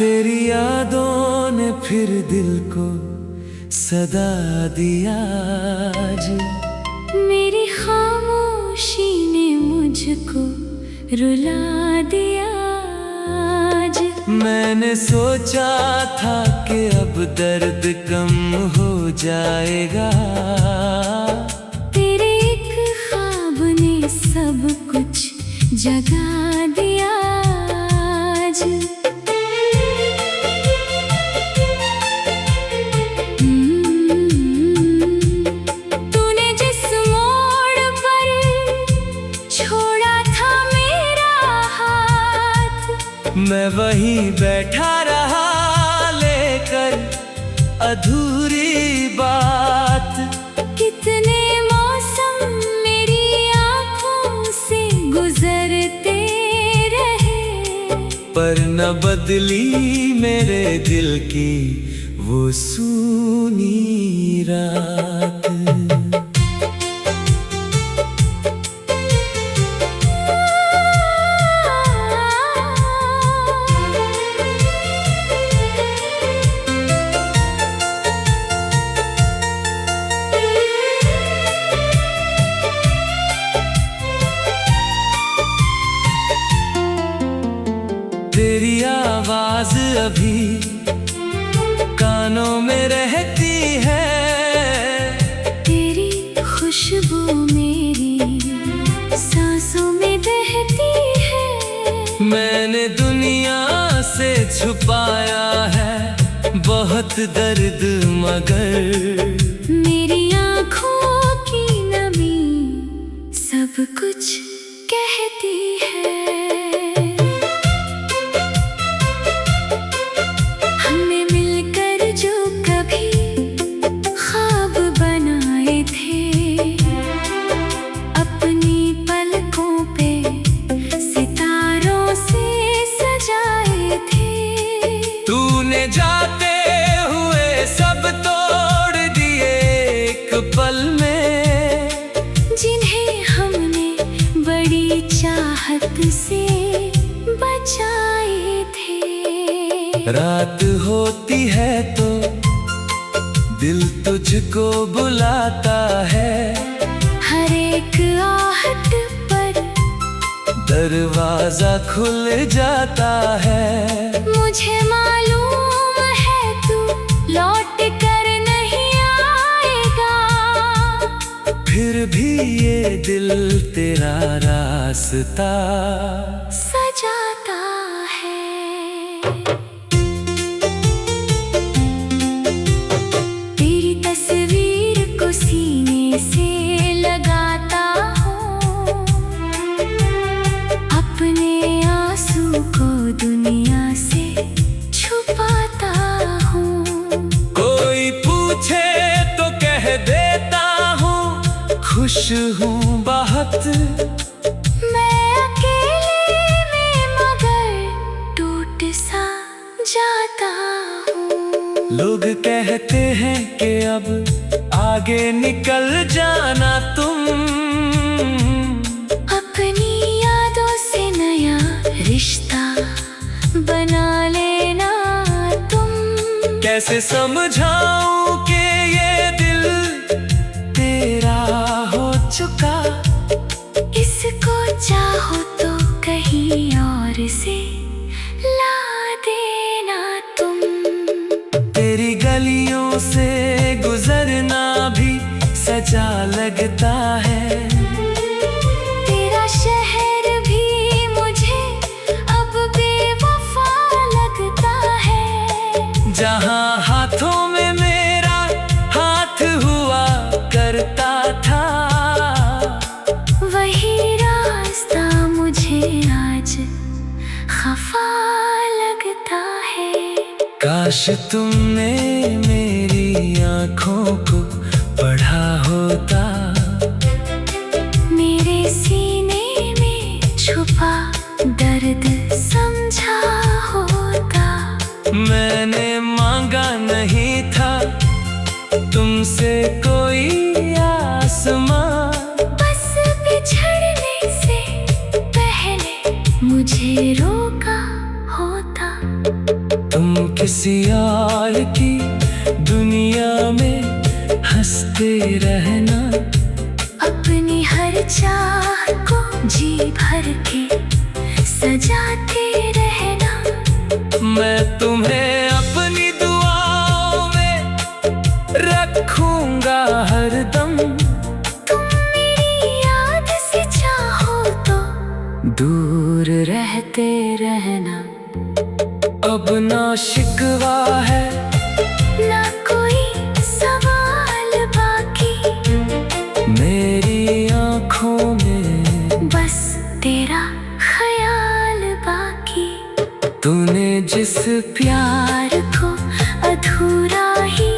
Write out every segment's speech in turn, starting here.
तेरी यादों ने फिर दिल को सदा दिया आज। मेरी खामोशी ने मुझको रुला दिया आज। मैंने सोचा था कि अब दर्द कम हो जाएगा, तेरे एक ख्वाब ने सब कुछ जगा दिया आज। तूने जिस मोड़ पर छोड़ा था मेरा हाथ, मैं वहीं बैठा रहा लेकर अधूरी बात। कितने मौसम मेरी आँखों से गुजरते रहे, पर न बदली मेरे दिल की वो सूनी रात। तेरी आवाज अभी कानों में रहती है, तेरी खुशबू मेरी सांसों में बहती है। मैंने दुनिया से छुपाया है बहुत दर्द, मगर मेरी आँखों की नमी सब कुछ कहती है। हमने मिलकर जो कभी ख्वाब बनाए थे, अपनी पलकों पे सितारों से सजाए थे। तूने जाते हुए सब तोड़ दिए एक पल में, जिन्हें हमने बड़ी चाहत से बचाए थे। रात होती है तो दिल तुझको बुलाता है, हर एक आहट पर दरवाजा खुल जाता है। मुझे मालूम है तू लौट कर नहीं आएगा, फिर भी ये दिल तेरा रास्ता सजाता है। तेरी तस्वीर को सीने से लगाता हूँ, अपने आंसू को दुनिया से छुपाता हूँ। कोई पूछे तो कह देता हूँ खुश हूँ बहुत, मैं अकेले में मगर टूट सा जाता हूँ। लोग कहते हैं कि अब आगे निकल जाना तुम, अपनी यादों से नया रिश्ता बना लेना तुम। कैसे समझाऊं कि ये दिल तेरा हो चुका, इसको चाहो तो कहीं और से ला देना तुम। तेरी गलियों से गुजरना भी सजा लगता है, तेरा शहर भी मुझे अब बेवफा लगता है। जहाँ हाथों में मेरा हाथ हुआ करता था, वही रास्ता मुझे आज खफा लगता है। काश तुमने मेरी आँखों को पढ़ा होता, मेरे सीने में छुपा दर्द समझा होता। मैंने मांगा नहीं था तुमसे कोई आसमां, बस बिछड़ने से पहले मुझे रोका होता। किसी और की दुनिया में हंसते रहना। अपनी हर चाह को जी भर के सजाते रहना। मैं तुम्हें अपनी दुआओं में रखूंगा हरदम। तुम मेरी याद से चाहो तो दूर रहते रहना। अब ना शिकवा है ना कोई सवाल बाकी, मेरी आँखों में बस तेरा ख्याल बाकी। तूने जिस प्यार को अधूरा ही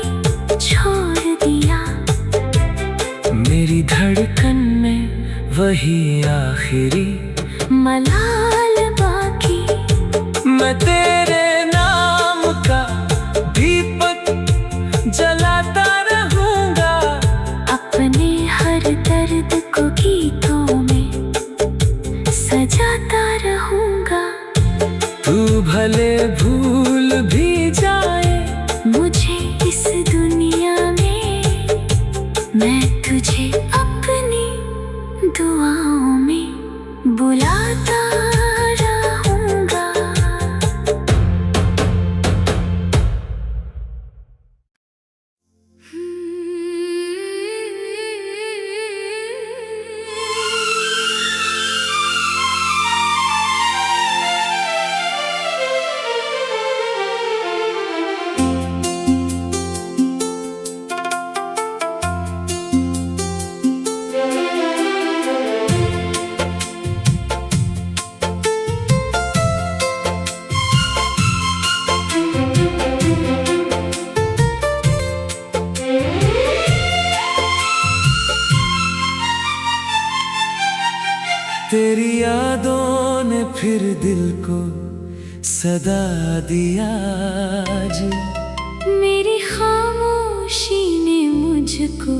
छोड़ दिया, मेरी धड़कन में वही आखिरी मलाल बाकी। मैं तेरे नाम का दीपक जलाता रहूंगा। अपने हर दर्द को गीतों में सजाता रहूंगा। तू भले भूल भी जाए मुझे इस दुनिया में, मैं तुझे अपनी दुआओं में बुलाता रहूंगा। तेरी यादों ने फिर दिल को सदा दिया आज। मेरी खामोशी ने मुझको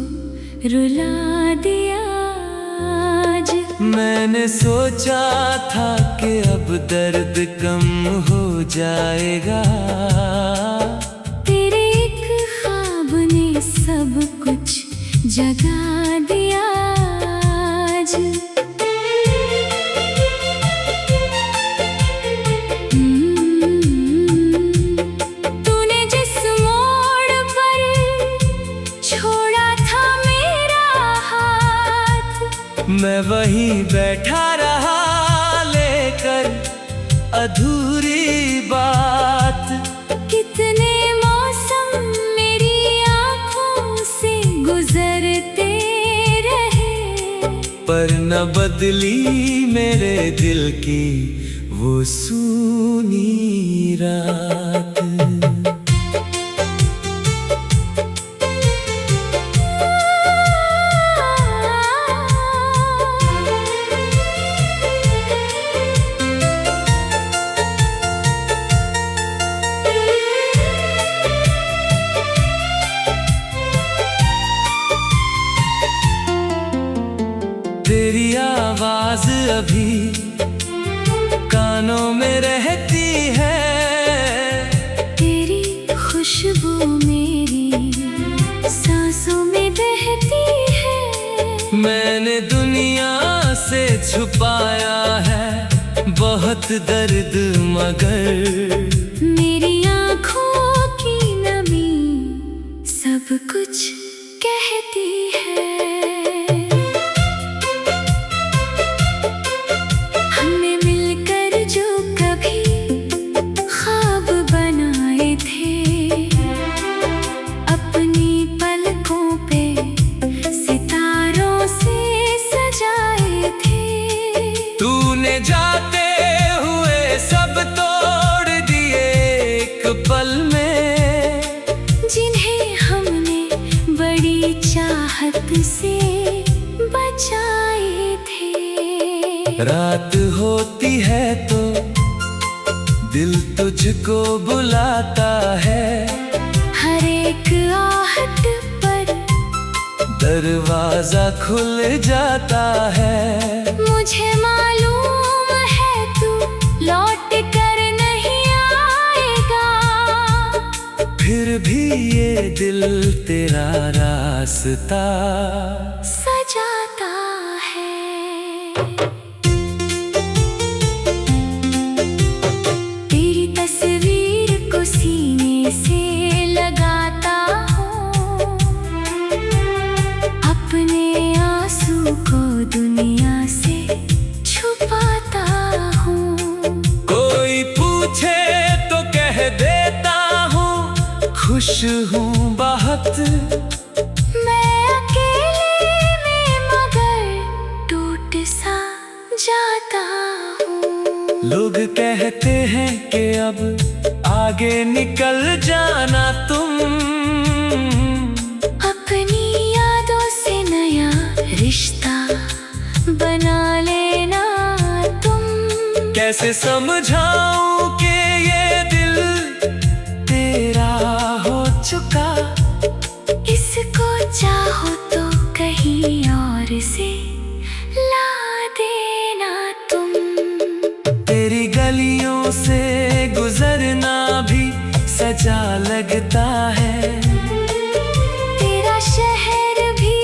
रुला दिया आज। मैंने सोचा था कि अब दर्द कम हो जाएगा। तेरे एक ख्वाब ने सब कुछ जगा दिया आज। तूने जिस मोड़ पर छोड़ा था मेरा हाथ, मैं वहीं बैठा रहा लेकर अधूरी बात। कितने मौसम मेरी आंखों से गुजरते रहे, पर न बदली मेरे दिल की वो सूनी रात। तेरी आवाज अभी कानों में रहती है। तेरी खुशबू मेरी सांसों में बहती है। मैंने दुनिया से छुपाया है बहुत दर्द, मगर मेरी आँखों की नमी सब कुछ कहती है। हमने मिलकर जो कभी ख्वाब बनाए थे, अपनी पलकों पे सितारों से सजाए थे। तूने जाते हुए सब तोड़ दिए एक पल में, जिन्हें हमने बड़ी चाहत से बचाए थे। रात होती है तो दिल तुझको बुलाता है। हर एक आहट पर दरवाजा खुल जाता है। मुझे मालूम है तू लौट कर नहीं आएगा। मेरा रास्ता सजाता है। तेरी तस्वीर को सीने से लगाता हूँ, अपने आंसू को दुनिया से छुपाता हूँ। कोई पूछे तो कह देता हूँ खुश हूँ बहुत, मैं अकेले में मगर टूट सा जाता हूँ। लोग कहते हैं कि अब आगे निकल जाना तुम, अपनी यादों से नया रिश्ता बना लेना तुम। कैसे समझाऊं कि ये दिल तेरा हो चुका, इसको चाहो तो कहीं और से ला देना तुम। तेरी गलियों से गुजरना भी सजा लगता है, तेरा शहर भी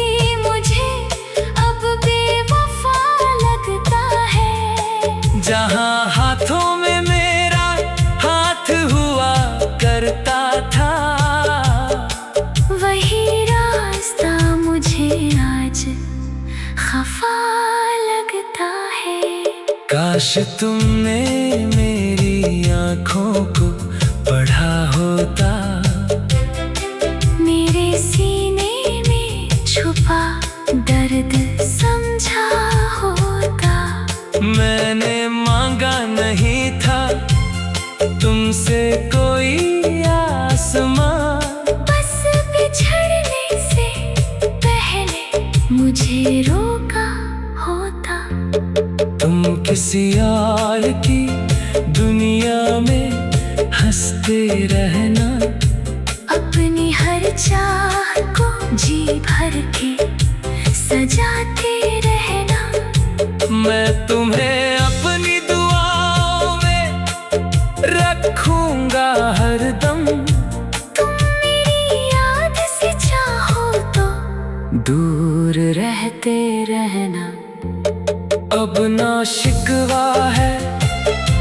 मुझे अब बेवफा लगता है। जहाँ हाथों में मेरा हाथ हुआ करता था, वही रास्ता मुझे आज खफा लगता है। काश तुमने मेरी आँखों को पढ़ा होता, मेरे सीने में छुपा दर्द समझा होता। मैंने मांगा नहीं था तुमसे कोई आसमां, बस बिछड़ने से पहले मुझे रोका होता। तुम किसी और की दुनिया में हंसते रहना, अपनी हर चाह को जी भर के सजाते रहना। मैं तुम्हें अपनी दुआओं में रखूंगा हरदम, तुम मेरी याद से चाहो तो दूर रहते रहना। अब ना शिकवा है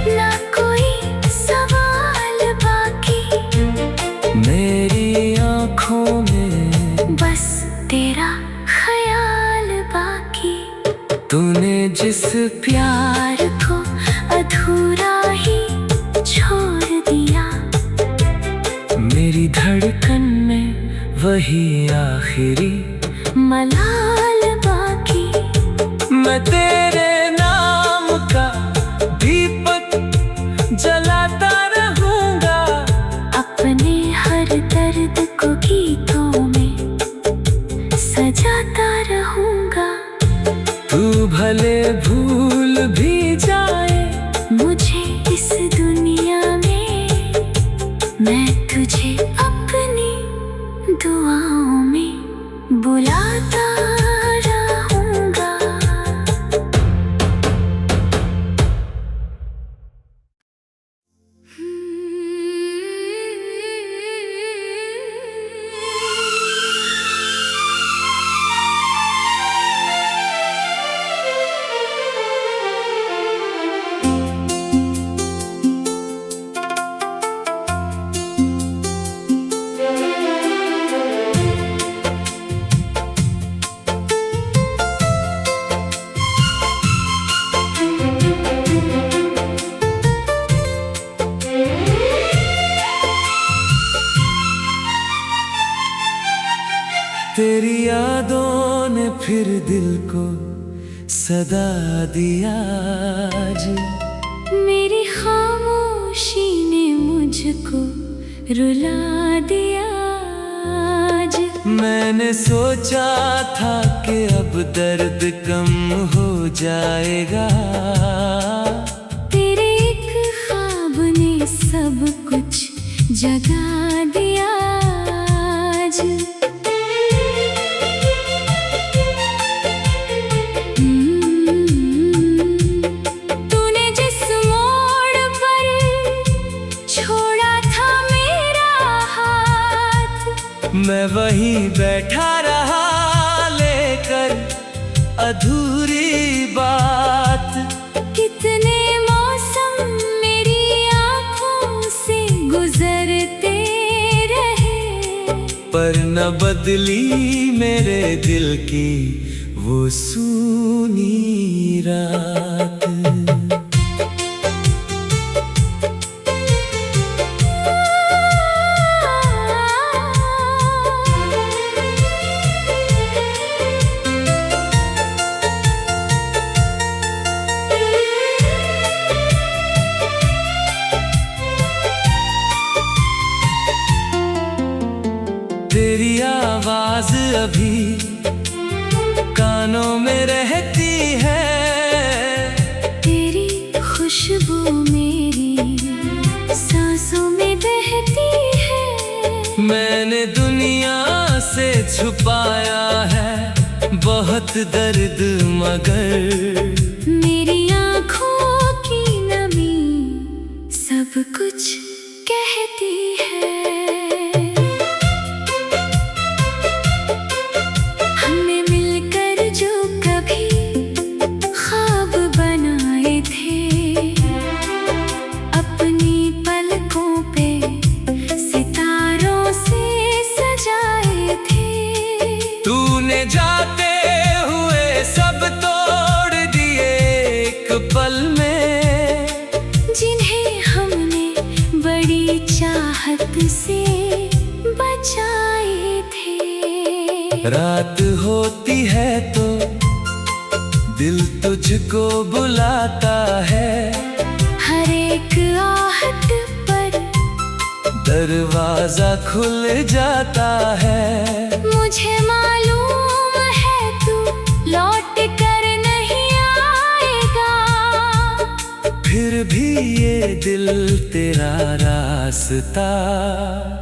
ना कोई सवाल बाकी, मेरी आँखों में बस तेरा ख्याल बाकी। तूने जिस प्यार को अधूरा ही छोड़ दिया, मेरी धड़कन में वही आखिरी मलाल बाकी। मैं तेरे नाम का दीपक जलाता रहूंगा, अपने हर दर्द को गीतों में सजाता रहूंगा। तू भले भूल भी जाए मुझे इस दुनिया में, मैं तुझे अपनी दुआओं में बुलाता रहूंगा। तेरी यादों ने फिर दिल को सदा दिया आज, मेरी खामोशी ने मुझको रुला दिया आज। मैंने सोचा था कि अब दर्द कम हो जाएगा, तेरे एक ख्वाब ने सब कुछ जगा दिया आज। तूने जिस मोड़ पर छोड़ा था मेरा हाथ, मैं वहीं बैठा रहा लेकर अधूरी बात। कितने मौसम मेरी आँखों से गुजरते रहे, पर न बदली मेरे दिल की वो सूनी रात। तेरी आवाज अभी कानों में रहती है, तेरी खुशबू मेरी सांसों में बहती है। मैंने दुनिया से छुपाया है बहुत दर्द, मगर मेरी आँखों की नमी सब कुछ कहती है। हमने मिलकर जो कभी ख्वाब बनाए थे, अपनी पलकों पे सितारों से सजाए थे। तूने जाते हुए सब तोड़ दिए एक पल में, जिन्हें हमने बड़ी चाहत से बचाए थे। रात होती है तो दिल तुझको बुलाता है, हर एक आहट पर दरवाजा खुल जाता है। मुझे मालूम है तू लौट कर नहीं आएगा, फिर भी ये दिल तेरा रास्ता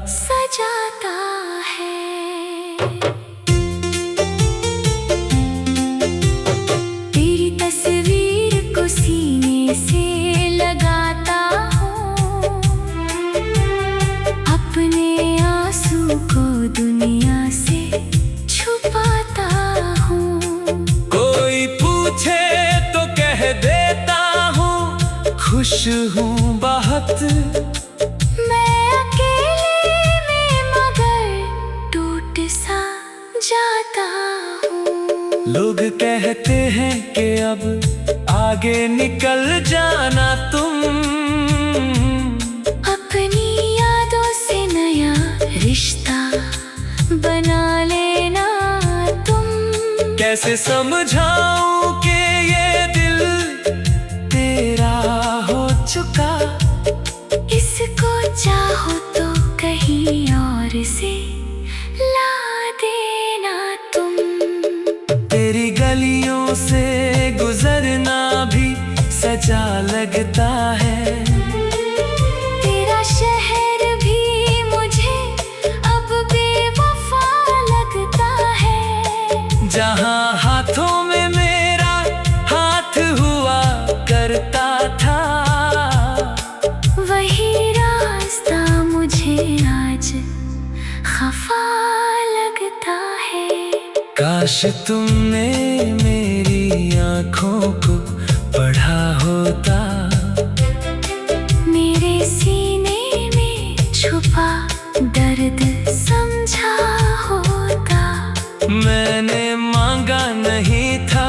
सजाता है। तेरी तस्वीर को सीने से लगाता हूँ, अपने आंसू को दुनिया से छुपाता हूँ। कोई पूछे तो कह देता हूँ खुश हूँ बहुत, मैं अकेले में मगर टूट सा जाता हूँ। लोग कहते हैं कि अब आगे निकल जाना तुम, अपनी यादों से नया रिश्ता बना लेना तुम। कैसे समझाऊं कि ये दिल तेरा हो चुका, इसको चाहो तो कहीं और से ला देना तुम। तेरी गलियों से गुजरना भी सजा लगता है, तेरा शहर भी मुझे अब बेवफा लगता है। जहाँ हाथों में मेरा हाथ हुआ करता था, वही रास्ता मुझे आज खफा लगता है। काश तुमने मेरी आँखों को पढ़ा होता, मेरे सीने में छुपा दर्द समझा होता। मैंने मांगा नहीं था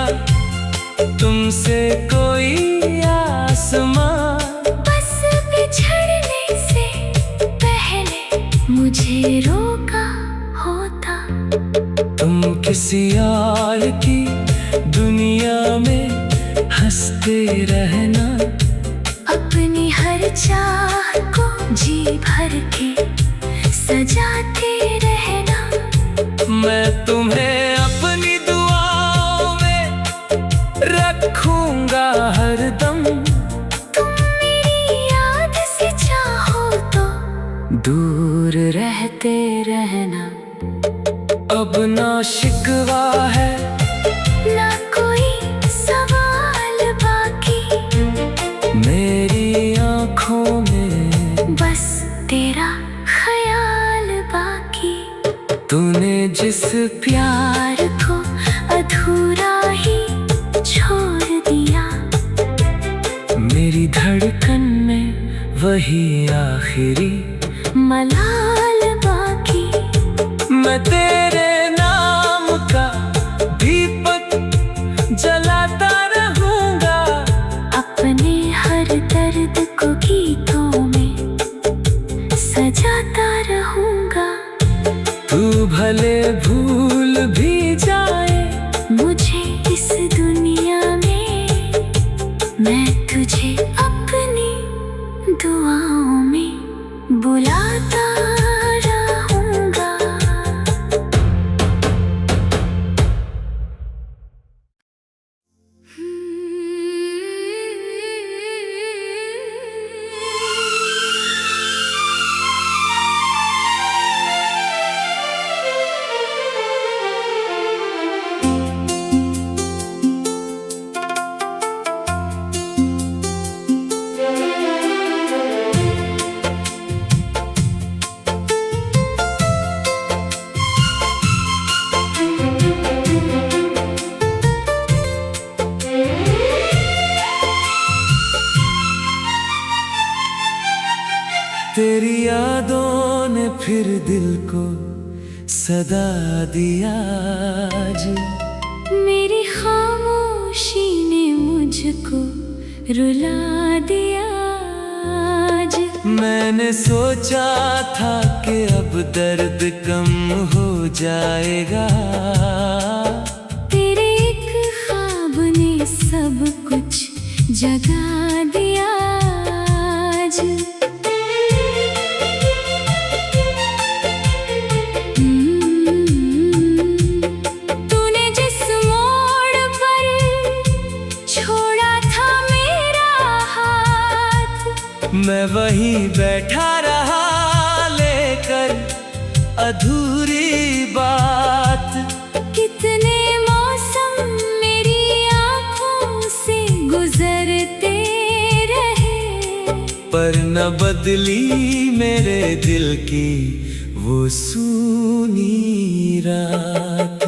तुमसे कोई आसमां, बस बिछड़ने से पहले मुझे रोका होता। तुम किसी और की दुनिया में हंसते रहना, अपनी हर चाह को जी भर के सजाते रहना। मैं तुम्हें अपनी दुआओं में रखूंगा हरदम। तुम मेरी याद से चाहो तो दूर रहते रहना। अब ना शिकवा है ना कोई सवाल बाकी, मेरी आँखों में बस तेरा धड़कन में वही आखिरी मलाल बाकी। मैं तेरे नाम का दीपक जलाता रहूंगा, अपने हर दर्द को गीतों में सजाता रहूंगा। तू भले भूल भी जाए मुझे इस दुनिया में, मैं तुझे अपनी दुआओं में बुलाता रहूंगा। तेरी यादों ने फिर दिल को सदा दिया आज। मेरी खामोशी ने मुझको रुला दिया आज। मैंने सोचा था कि अब दर्द कम हो जाएगा, तेरे एक ख्वाब ने सब कुछ जगा दिया आज। तूने जिस मोड़ पर छोड़ा था मेरा हाथ, मैं वहीं बैठा रहा लेकर अधूरी बात। कितने मौसम मेरी आंखों से गुजरते रहे, पर न बदली मेरे दिल की वो सूनी रात।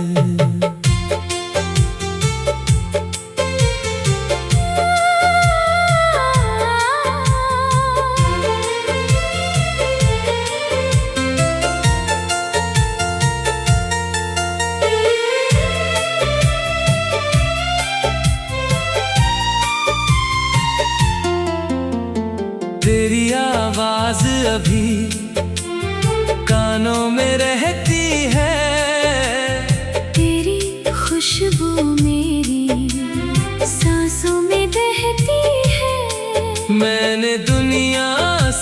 तेरी आवाज अभी कानों में रहती है, तेरी खुशबू मेरी सांसों में बहती है। मैंने दुनिया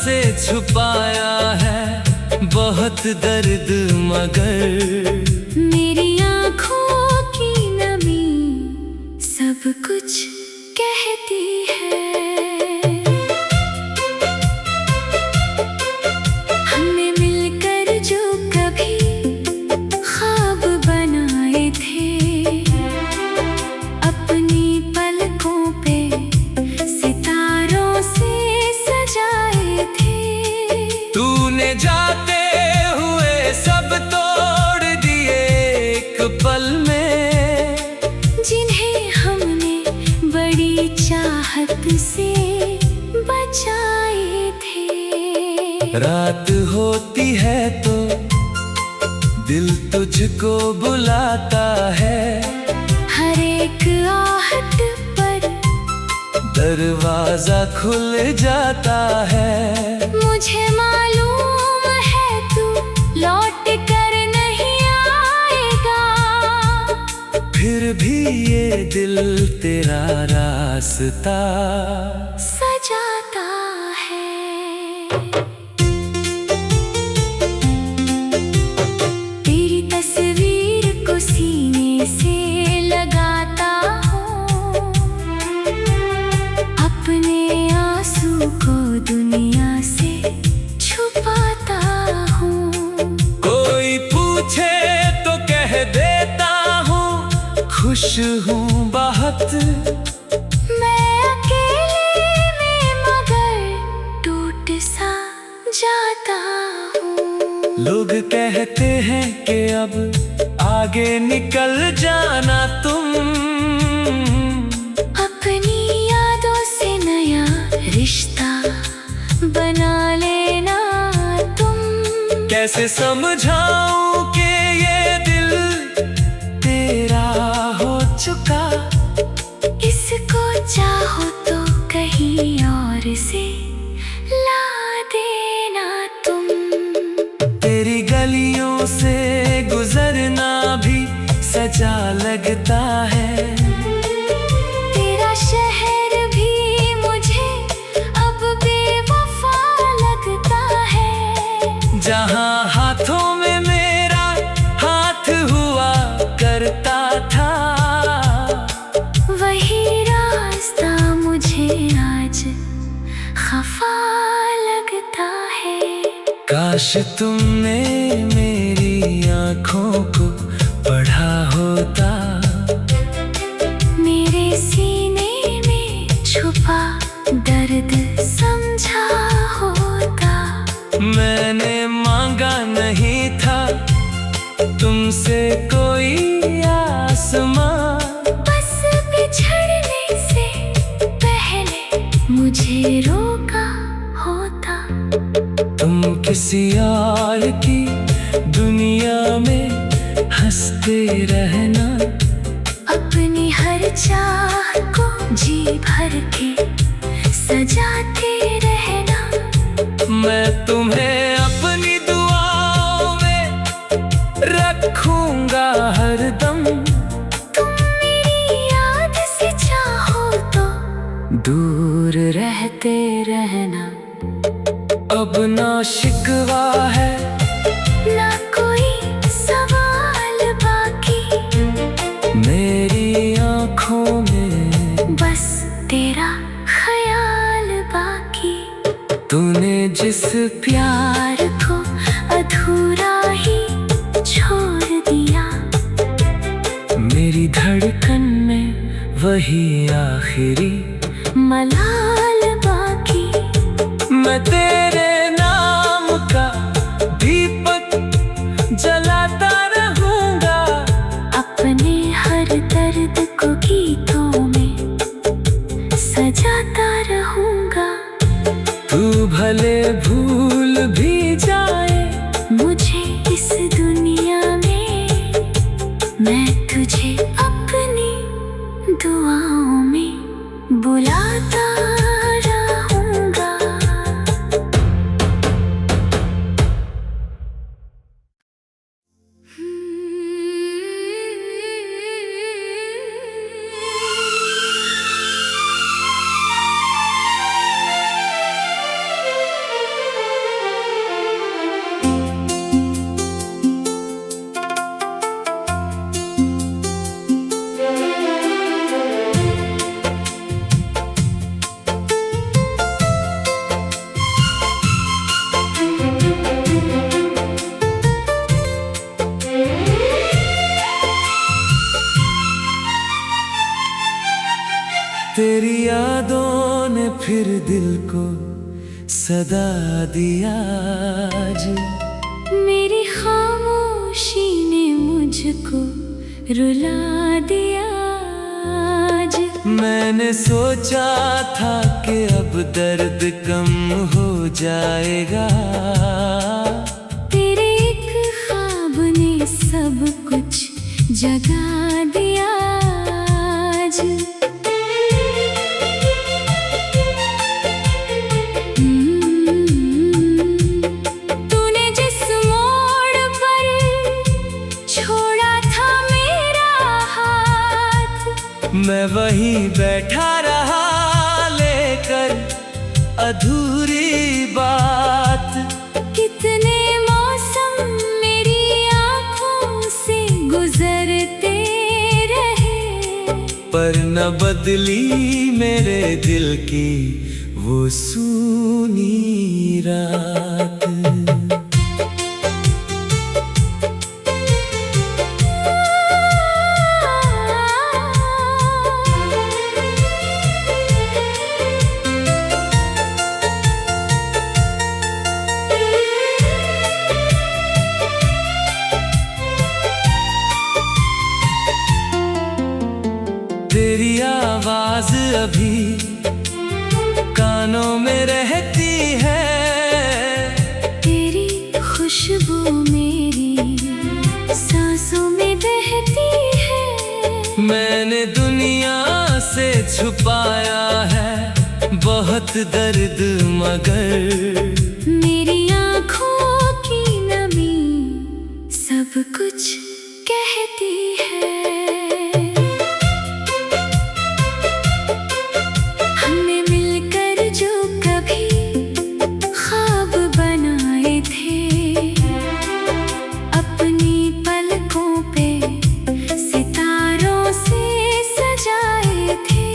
से छुपाया है बहुत दर्द, मगर मेरी आँखों की नमी सब कुछ कहती है। हमने मिलकर जो कभी ख्वाब बनाए थे, अपनी पलकों पे सितारों से सजाए थे। तूने जाते हुए सब तोड़ दिए एक पल में, जिन्हें हमने बड़ी चाहत से बचाए थे। रात होती है तो दिल तुझको बुलाता है, हर एक आहट पर दरवाजा खुल जाता है। मुझे मालूम है तू लौट कर नहीं आएगा, फिर भी ये दिल तेरा रास्ता सजाता है। तेरी तस्वीर को सीने से लगाता हूँ, अपने आंसू को दुनिया से छुपाता हूँ। कोई पूछे तो कह देता हूँ खुश हूँ बहुत, मैं अकेले में मगर टूट सा जाता हूँ। लोग कहते हैं कि अब आगे निकल जाना तुम, अपनी यादों से नया कैसे समझाऊं कि ये दिल तेरा हो चुका। इसको चाहो तो कहीं और से ला देना तुम। तेरी गलियों से गुजरना भी सजा लगता है। तेरा शहर भी मुझे अब बेवफा लगता है। जहाँ हाथों में मेरा हाथ हुआ करता था, वही रास्ता मुझे आज खफा लगता है। काश तुमने मेरी आँखों को पढ़ा होता। मेरे सीने में छुपा दर्द समझा होता। मैंने मांगा नहीं था तुमसे कोई आसमां, बस बिछड़ने से पहले मुझे रोका होता। तुम किसी और की दुनिया में हंसते रहना। अपनी हर चाह को जी भर के सजाते रहना। मैं तुम्हें अपनी दुआओं में रखूंगा हरदम। तुम मेरी याद से चाहो तो दूर रहते रहना। अब ना शिकवा है ना कोई सवाल बाकी। मेरी आँखों में बस तेरा ख्याल बाकी। तूने जिस प्यार को अधूरा ही छोड़ दिया, मेरी धड़कन में वही आखिरी मलाल बाकी। मैं तेरे नाम का दीपक जलाता रहूंगा। अपने हर दर्द को गीतों में सजाता रहूंगा। तू भले भूल भी जाए मुझे इस दुनिया में, मैं तुझे अपनी दुआओं में बुलाता रहूंगा। तेरी यादों ने फिर दिल को सदा दिया आज। मेरी खामोशी ने मुझको रुला दिया आज। मैंने सोचा था कि अब दर्द कम हो जाएगा। तेरे एक ख्वाब ने सब कुछ जगा दिया आज। तूने जिस मोड़ पर छोड़ा था मेरा हाथ, मैं वहीं बैठा रहा लेकर अधूरी बात। कितने मौसम मेरी आँखों से गुजरते रहे, पर न बदली मेरे दिल की वो सूनी रात। तेरी आवाज अभी कानों में रहती है। तेरी खुशबू मैंने दुनिया से छुपाया है बहुत दर्द, मगर मेरी आँखों की नमी सब कुछ कहती है। हमने मिलकर जो कभी ख्वाब बनाए थे, अपनी पलकों पे सितारों से सजाए थे।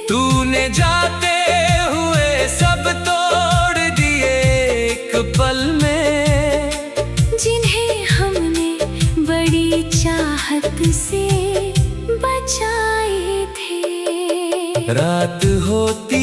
तूने जाते हुए सब तोड़ दिए एक पल में, जिन्हें हमने बड़ी चाहत से बचाए थे। रात होती